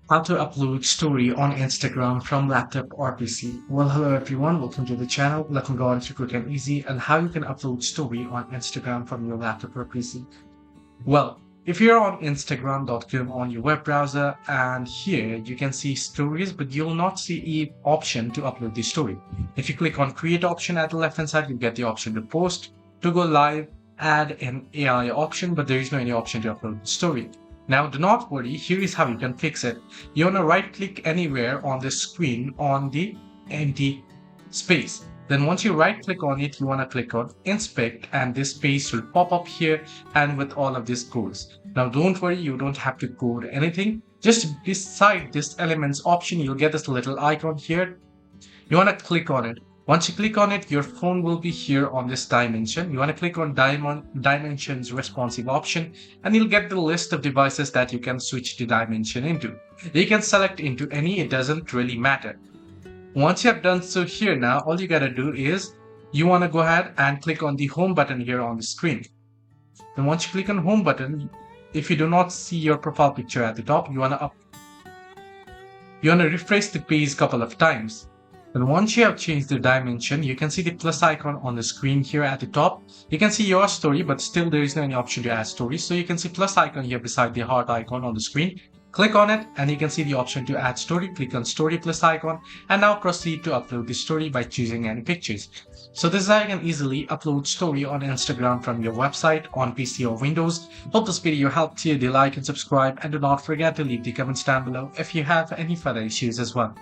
How to upload story on Instagram from laptop or PC. Well, hello everyone, welcome to the channel. Let me go on to quick and easy and how you can upload story on Instagram from your laptop or PC. Well, if you're on Instagram.com on your web browser and here you can see stories, but you'll not see an option to upload the story. If you click on create option at the left hand side, you get the option to post, to go live, add an AI option, but there is no any option to upload the story. Now, do not worry, here is how you can fix it. You want to right click anywhere on the screen on the empty space. Then once you right click on it, you want to click on inspect and this space will pop up here and with all of these codes. Now don't worry, you don't have to code anything. Just beside this elements option, you'll get this little icon here. You want to click on it. Once you click on it, your phone will be here on this dimension. You want to click on dimensions responsive option and you'll get the list of devices that you can switch the dimension into. You can select into any, it doesn't really matter. Once you have done so here now, all you gotta do is you want to go ahead and click on the home button here on the screen. Then once you click on home button, if you do not see your profile picture at the top, you want to refresh the page a couple of times. And once you have changed the dimension, you can see the plus icon on the screen here at the top. You can see your story, but still there is no any option to add stories. So you can see plus icon here beside the heart icon on the screen. Click on it and you can see the option to add story. Click on story plus icon and now proceed to upload the story by choosing any pictures. So this is how you can easily upload story on Instagram from your website on PC or Windows. Hope this video helped you. Do like and subscribe and do not forget to leave the comments down below if you have any further issues as well.